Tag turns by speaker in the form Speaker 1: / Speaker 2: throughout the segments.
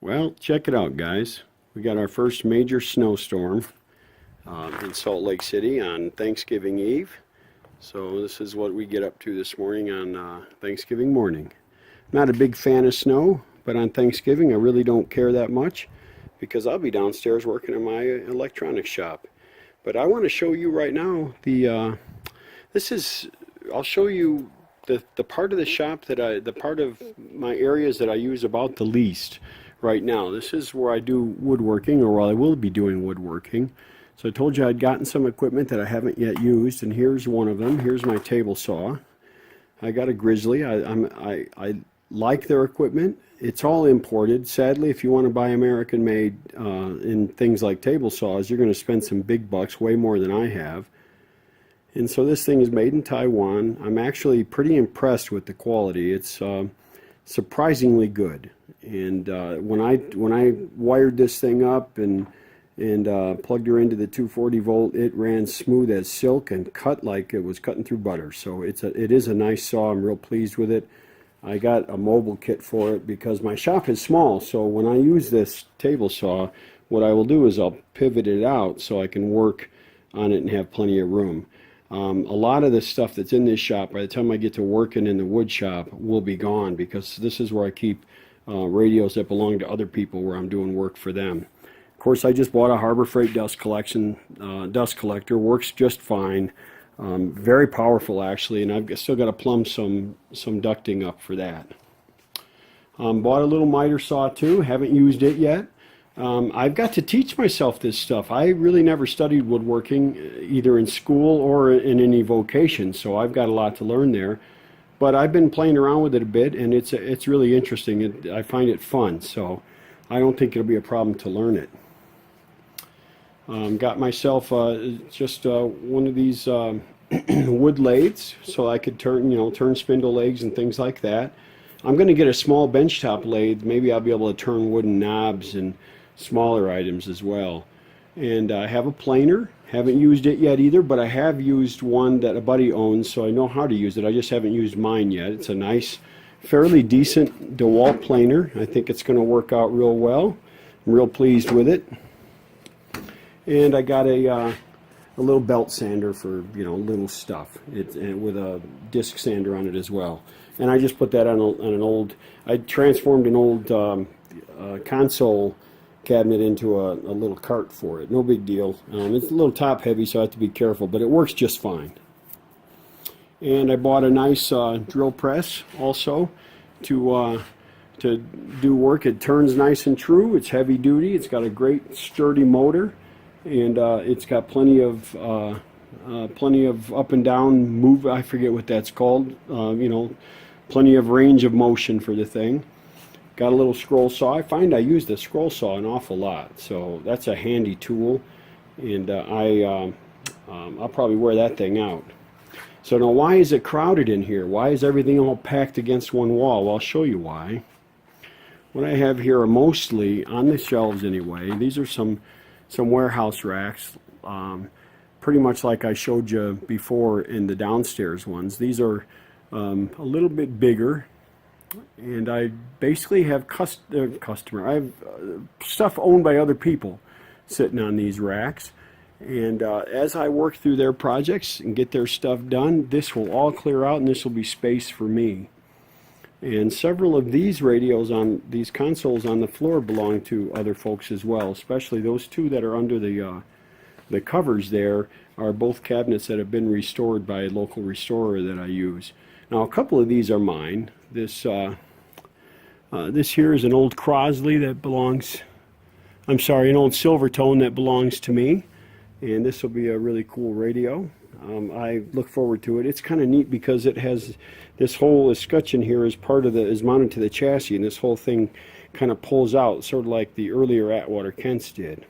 Speaker 1: Well, check it out, guys. We got our first major snowstorm in Salt Lake City on Thanksgiving Eve. So this is what we get up to this morning on Thanksgiving morning. Not a big fan of snow, but on Thanksgiving I really don't care that much because I'll be downstairs working in my electronics shop. But I want to show you right now I'll show you the part of the shop the part of my areas that I use about the least right now. This is where I do woodworking, or I will be doing woodworking. So I told you I'd gotten some equipment that I haven't yet used, and here's one of them. Here's my table saw. I got a Grizzly. I like their equipment. It's all imported. Sadly, if you want to buy American made in things like table saws, you're going to spend some big bucks, way more than I have. And so this thing is made in Taiwan. I'm actually pretty impressed with the quality. It's surprisingly good. And when I wired this thing up and plugged her into the 240 volt, it ran smooth as silk and cut like it was cutting through butter. So it is a nice saw. I'm real pleased with it. I got a mobile kit for it because my shop is small. So when I use this table saw, what I will do is I'll pivot it out so I can work on it and have plenty of room. A lot of the stuff that's in this shop, by the time I get to working in the wood shop, will be gone because this is where I keep radios that belong to other people where I'm doing work for them. Of course, I just bought a Harbor Freight dust collector. Works just fine. Very powerful actually, and I've still got to plumb some ducting up for that. Bought a little miter saw too. Haven't used it yet. I've got to teach myself this stuff. I really never studied woodworking either in school or in any vocation, so I've got a lot to learn there. But I've been playing around with it a bit, and it's really interesting. I find it fun, so I don't think it'll be a problem to learn it. Got myself just one of these wood lathes, so I could turn spindle legs and things like that. I'm going to get a small benchtop lathe. Maybe I'll be able to turn wooden knobs and smaller items as well. And I have a planer. Haven't used it yet either, but I have used one that a buddy owns, so I know how to use it. I just haven't used mine yet. It's a nice, fairly decent DeWalt planer. I think it's going to work out real well. I'm real pleased with it. And I got a little belt sander for little stuff. With a disc sander on it as well. And I just put that on an old. I transformed an old console cabinet into a little cart for it. No big deal. It's a little top heavy, so I have to be careful, but it works just fine. And I bought a nice drill press also to do work. It turns nice and true. It's heavy duty. It's got a great sturdy motor, and it's got plenty of up and down move. I forget what that's called. Plenty of range of motion for the thing. Got a little scroll saw. I find I use the scroll saw an awful lot, so that's a handy tool, and I'll probably wear that thing out. So now, why is it crowded in here? Why is everything all packed against one wall? Well, I'll show you why. What I have here are mostly, on the shelves anyway, these are some warehouse racks, pretty much like I showed you before in the downstairs ones. These are a little bit bigger, and I basically have I have stuff owned by other people sitting on these racks, and as I work through their projects and get their stuff done, this will all clear out and this will be space for me. And several of these radios on these consoles on the floor belong to other folks as well, especially those two that are under the covers there are both cabinets that have been restored by a local restorer that I use. Now, a couple of these are mine. This here is an old Crosley that belongs, an old Silvertone that belongs to me, and this will be a really cool radio. I look forward to it. It's kind of neat because it has this whole escutcheon here is mounted to the chassis, and this whole thing kind of pulls out, sort of like the earlier Atwater Kents did.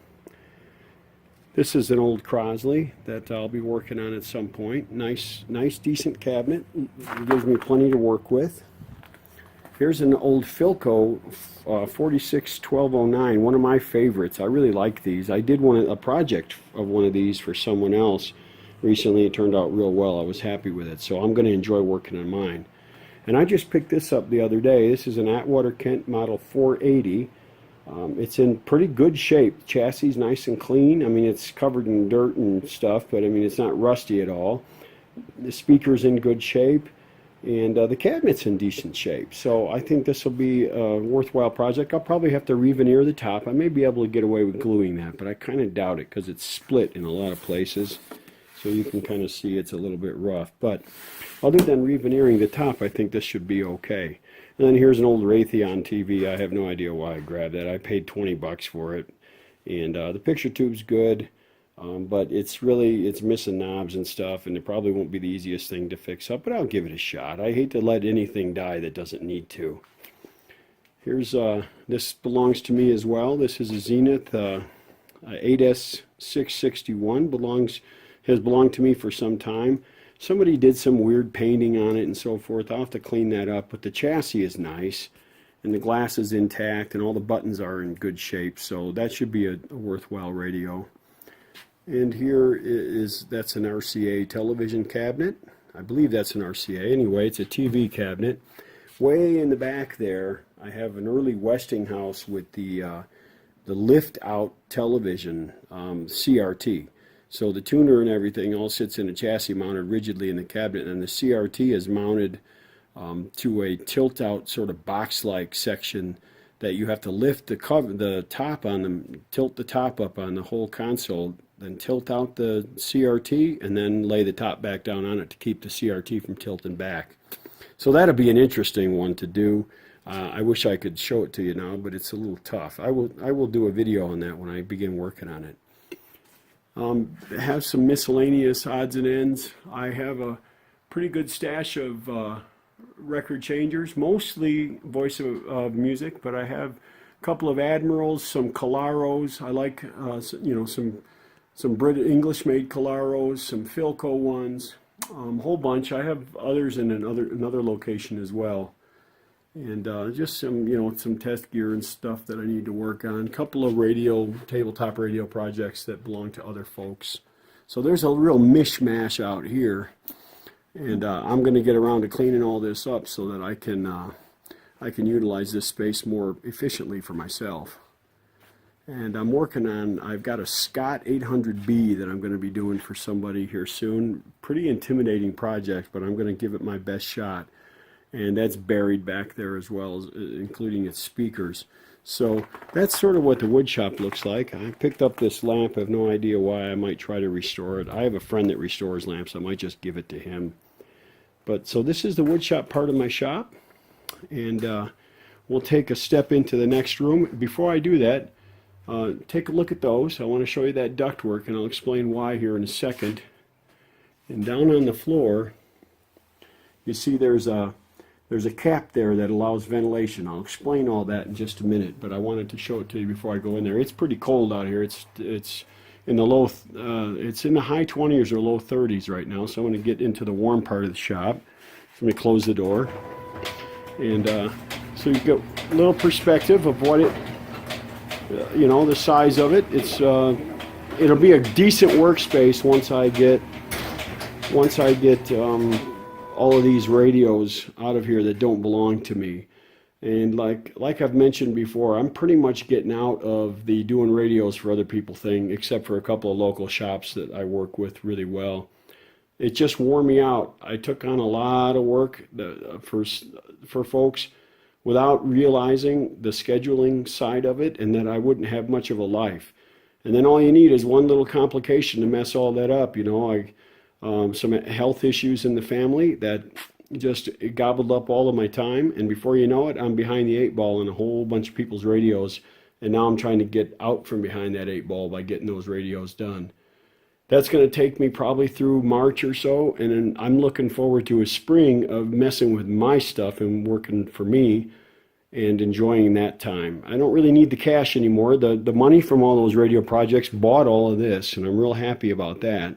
Speaker 1: This is an old Crosley that I'll be working on at some point. Nice, decent cabinet. It gives me plenty to work with. Here's an old Philco 461209, one of my favorites. I really like these. I did a project of one of these for someone else recently. It turned out real well. I was happy with it, so I'm going to enjoy working on mine. And I just picked this up the other day. This is an Atwater Kent model 480. It's in pretty good shape. The chassis is nice and clean. I mean, it's covered in dirt and stuff, but I mean, it's not rusty at all. The speaker's in good shape, and the cabinet's in decent shape. So I think this will be a worthwhile project. I'll probably have to re-veneer the top. I may be able to get away with gluing that, but I kind of doubt it because it's split in a lot of places. So you can kind of see it's a little bit rough. But other than re-veneering the top, I think this should be okay. And then here's an old Raytheon TV. I have no idea why I grabbed that. I paid 20 bucks for it. And the picture tube's good, but it's missing knobs and stuff, and it probably won't be the easiest thing to fix up, but I'll give it a shot. I hate to let anything die that doesn't need to. Here's, this belongs to me as well. This is a Zenith 8S661. Has belonged to me for some time. Somebody did some weird painting on it and so forth. I'll have to clean that up, but the chassis is nice, and the glass is intact, and all the buttons are in good shape, so that should be a worthwhile radio. And here that's an RCA television cabinet. I believe that's an RCA. Anyway, it's a TV cabinet. Way in the back there, I have an early Westinghouse with the lift-out television CRT. So the tuner and everything all sits in a chassis mounted rigidly in the cabinet, and the CRT is mounted to a tilt-out sort of box-like section that you have to lift the top on them, tilt the top up on the whole console, then tilt out the CRT, and then lay the top back down on it to keep the CRT from tilting back. So that'll be an interesting one to do. I wish I could show it to you now, but it's a little tough. I will do a video on that when I begin working on it. Have some miscellaneous odds and ends. I have a pretty good stash of record changers, mostly voice of music, but I have a couple of Admirals, some Calaros. I like some English-made Calaros, some Philco ones, whole bunch. I have others in another location as well. And just some test gear and stuff that I need to work on. A couple of tabletop radio projects that belong to other folks. So there's a real mishmash out here, and I'm going to get around to cleaning all this up so that I can utilize this space more efficiently for myself. And I've got a Scott 800B that I'm going to be doing for somebody here soon. Pretty intimidating project, but I'm going to give it my best shot. And that's buried back there as well, including its speakers. So that's sort of what the woodshop looks like. I picked up this lamp. I have no idea why. I might try to restore it. I have a friend that restores lamps. I might just give it to him. But so this is the woodshop part of my shop. And we'll take a step into the next room. Before I do that, take a look at those. I want to show you that ductwork, and I'll explain why here in a second. And down on the floor, you see there's a cap there that allows ventilation. I'll explain all that in just a minute, but I wanted to show it to you before I go in there. It's pretty cold out here. It's in the it's in the high 20s or low 30s right now. So I'm going to get into the warm part of the shop. So let me close the door, and so you get a little perspective of what it, the size of it. It'll be a decent workspace once I get all of these radios out of here that don't belong to me. And like I've mentioned before, I'm pretty much getting out of the doing radios for other people thing, except for a couple of local shops that I work with really well. It just wore me out. I took on a lot of work for folks without realizing the scheduling side of it, and that I wouldn't have much of a life. And then all you need is one little complication to mess all that up. Some health issues in the family that just gobbled up all of my time, and before you know it, I'm behind the 8 ball in a whole bunch of people's radios, and now I'm trying to get out from behind that 8 ball by getting those radios done. That's going to take me probably through March or so, and then I'm looking forward to a spring of messing with my stuff and working for me and enjoying that time. I don't really need the cash anymore. The money from all those radio projects bought all of this, and I'm real happy about that.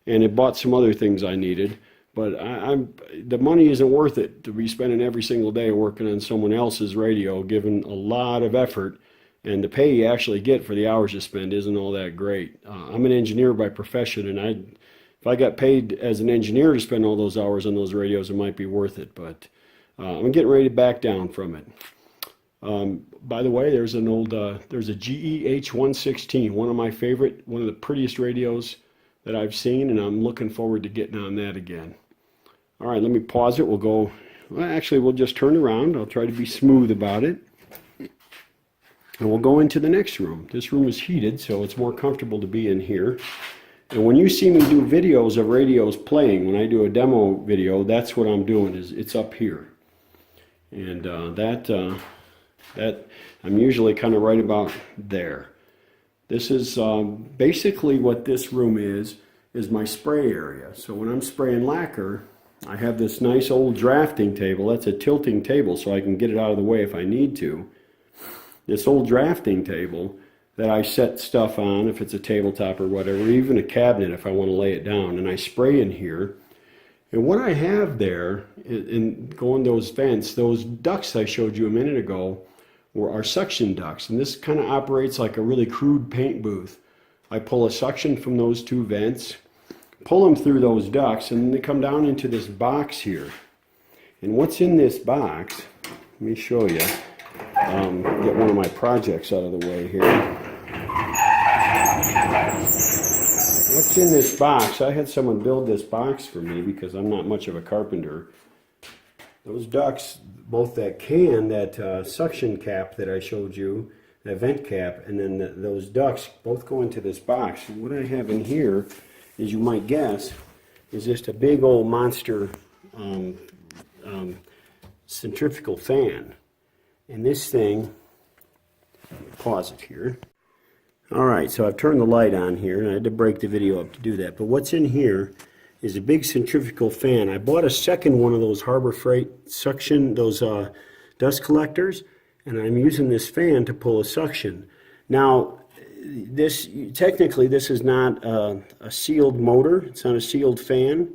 Speaker 1: And it bought some other things I needed, but the money isn't worth it to be spending every single day working on someone else's radio, giving a lot of effort, and the pay you actually get for the hours you spend isn't all that great. I'm an engineer by profession, and if I got paid as an engineer to spend all those hours on those radios, it might be worth it, but I'm getting ready to back down from it. By the way, there's an old, there's a GEH 116, one of my favorite, one of the prettiest radios that I've seen, and I'm looking forward to getting on that again. All right, let me pause it. We'll go, well, actually, we'll just turn around. I'll try to be smooth about it. And we'll go into the next room. This room is heated, so it's more comfortable to be in here. And when you see me do videos of radios playing, when I do a demo video, that's what I'm doing, is it's up here. And that I'm usually kind of right about there. This is basically what this room is my spray area. So when I'm spraying lacquer, I have this nice old drafting table. That's a tilting table, so I can get it out of the way if I need to. This old drafting table that I set stuff on, if it's a tabletop or whatever, even a cabinet if I want to lay it down, and I spray in here. And what I have there, in going those vents, those ducts I showed you a minute ago, are suction ducts, and this kind of operates like a really crude paint booth. I pull a suction from those two vents, pull them through those ducts, and they come down into this box here. And what's in this box, let me show you. Get one of my projects out of the way here. What's in this box? I had someone build this box for me because I'm not much of a carpenter. Those ducts, both that suction cap that I showed you, that vent cap, and then those ducts both go into this box. And what I have in here, as you might guess, is just a big old monster centrifugal fan. And this thing, pause it here. All right, so I've turned the light on here, and I had to break the video up to do that. But what's in here is a big centrifugal fan. I bought a second one of those Harbor Freight suction, those dust collectors, and I'm using this fan to pull a suction. Now, technically this is not a sealed motor. It's not a sealed fan,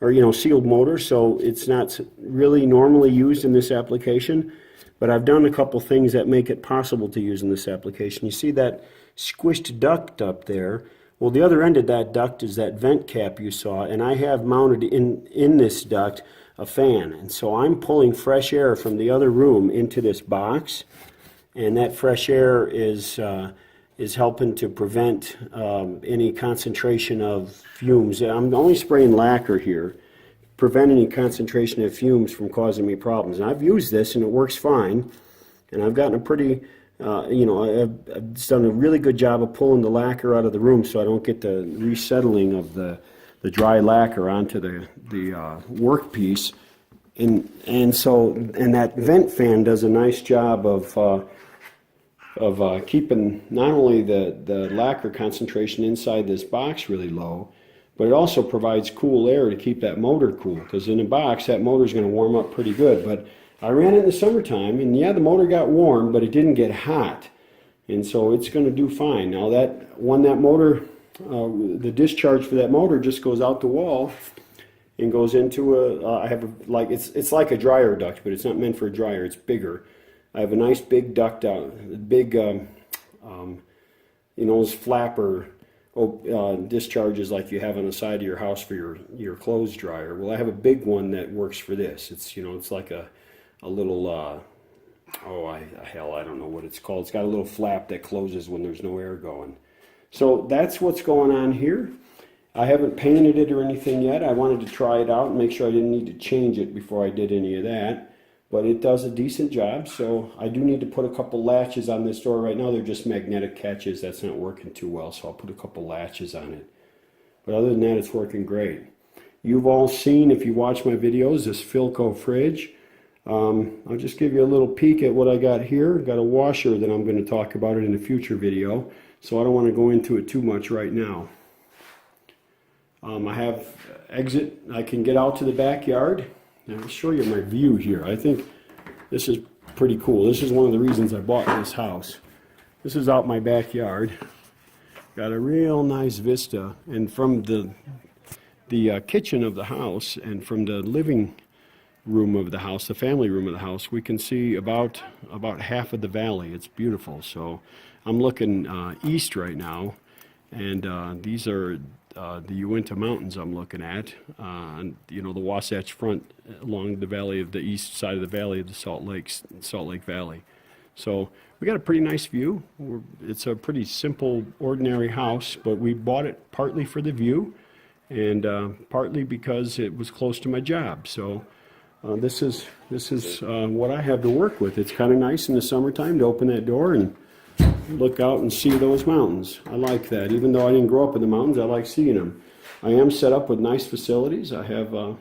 Speaker 1: or sealed motor, so it's not really normally used in this application. But I've done a couple things that make it possible to use in this application. You see that squished duct up there? Well, the other end of that duct is that vent cap you saw, and I have mounted in this duct a fan. And so I'm pulling fresh air from the other room into this box, and that fresh air is helping to prevent any concentration of fumes. I'm only spraying lacquer here. Prevent any concentration of fumes from causing me problems. And I've used this and it works fine. And I've gotten a pretty, I've done a really good job of pulling the lacquer out of the room so I don't get the resettling of the dry lacquer onto the workpiece. And that vent fan does a nice job of keeping not only the lacquer concentration inside this box really low, but it also provides cool air to keep that motor cool, because in a box that motor is going to warm up pretty good. But I ran it in the summertime, and yeah, the motor got warm, but it didn't get hot, and so it's going to do fine. Now that motor, the discharge for that motor just goes out the wall and goes into it's like a dryer duct, but it's not meant for a dryer. It's bigger. I have a nice big duct out, big those flapper discharges like you have on the side of your house for your clothes dryer. Well, I have a big one that works for this. It's it's like a little I don't know what it's called. It's got a little flap that closes when there's no air going. So that's what's going on here. I haven't painted it or anything yet. I wanted to try it out and make sure I didn't need to change it before I did any of that. But it does a decent job, so I do need to put a couple latches on this door. Right now they're just magnetic catches. That's not working too well, so I'll put a couple latches on it. But other than that, it's working great. You've all seen, if you watch my videos, this Philco fridge. I'll just give you a little peek at what I got here. Got a washer that I'm going to talk about it in a future video, so I don't want to go into it too much right now. I have exit. I can get out to the backyard. I'll show you my view here. I think this is pretty cool. This is one of the reasons I bought this house. This is out my backyard. Got a real nice vista, and from the kitchen of the house and from the living room of the house, the family room of the house, we can see about half of the valley. It's beautiful. So I'm looking east right now, and these are the Uinta Mountains I'm looking at, the Wasatch Front along the valley of the east side of the valley of the Salt Lake Valley. So we got a pretty nice view. It's a pretty simple, ordinary house, but we bought it partly for the view and partly because it was close to my job. So this is what I have to work with. It's kind of nice in the summertime to open that door and look out and see those mountains. I like that. Even though I didn't grow up in the mountains, I like seeing them. I am set up with nice facilities. I have, I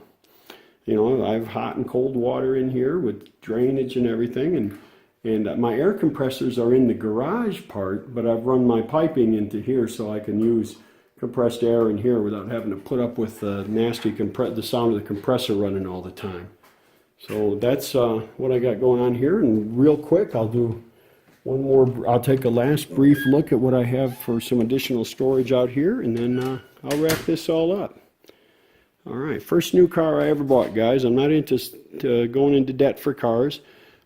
Speaker 1: have hot and cold water in here with drainage and everything, and my air compressors are in the garage part, but I've run my piping into here so I can use compressed air in here without having to put up with the nasty the sound of the compressor running all the time. So that's what I got going on here, and real quick I'll do one more. I'll take a last brief look at what I have for some additional storage out here, and then I'll wrap this all up. All right, first new car I ever bought, guys. I'm not into going into debt for cars,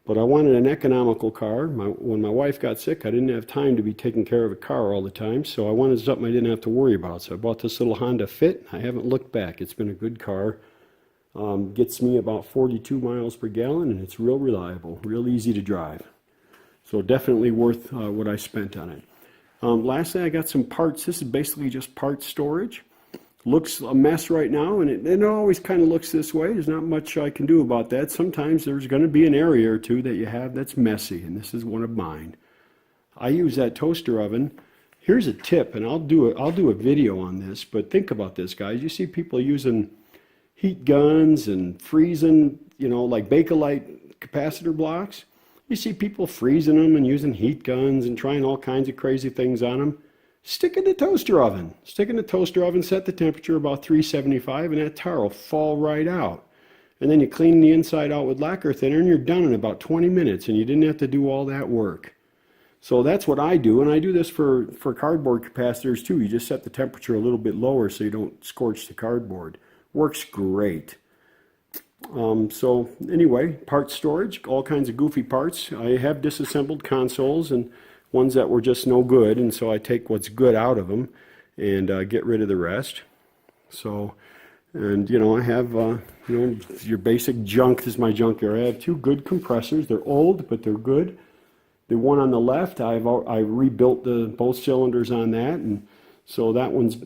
Speaker 1: but I wanted an economical car. When my wife got sick, I didn't have time to be taking care of a car all the time, so I wanted something I didn't have to worry about. So I bought this little Honda Fit. I haven't looked back. It's been a good car. Gets me about 42 miles per gallon, and it's real reliable, real easy to drive. So definitely worth what I spent on it. Lastly, I got some parts. This is basically just parts storage. Looks a mess right now, and it always kind of looks this way. There's not much I can do about that. Sometimes there's going to be an area or two that you have that's messy, and this is one of mine. I use that toaster oven. Here's a tip, and I'll do a video on this, but think about this, guys. You see people using heat guns and freezing, like Bakelite capacitor blocks. You see people freezing them and using heat guns and trying all kinds of crazy things on them. Stick in the toaster oven. Stick in the toaster oven, set the temperature about 375, and that tar will fall right out. And then you clean the inside out with lacquer thinner, and you're done in about 20 minutes, and you didn't have to do all that work. So that's what I do, and I do this for cardboard capacitors too. You just set the temperature a little bit lower so you don't scorch the cardboard. Works great. So anyway, part storage, all kinds of goofy parts. I have disassembled consoles and ones that were just no good, and so I take what's good out of them and get rid of the rest. So, and I have your basic junk. This is my junk here. I have two good compressors. They're old, but they're good. The one on the left, I rebuilt both cylinders on that, and so that one's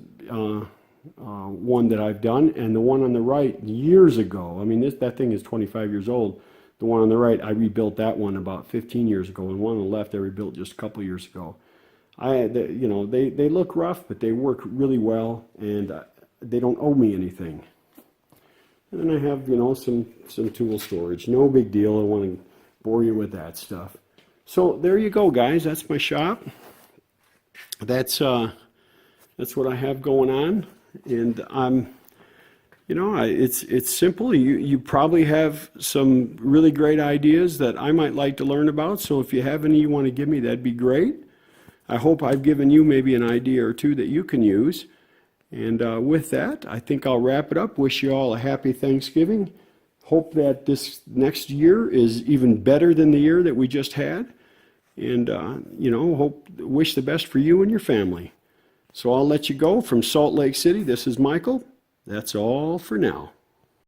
Speaker 1: one that I've done. And the one on the right, years ago, I mean that thing is 25 years old. The one on the right, I rebuilt that one about 15 years ago, and one on the left I rebuilt just a couple years ago. They look rough, but they work really well, and they don't owe me anything. And then I have some tool storage. No big deal. I don't want to bore you with that stuff. So there you go, guys. That's my shop. That's what I have going on, and it's simple. You probably have some really great ideas that I might like to learn about. So if you have any you want to give me, that'd be great. I hope I've given you maybe an idea or two that you can use. And with that, I think I'll wrap it up. Wish you all a happy Thanksgiving. Hope that this next year is even better than the year that we just had. And, wish the best for you and your family. So I'll let you go from Salt Lake City. This is Michael. That's all for now.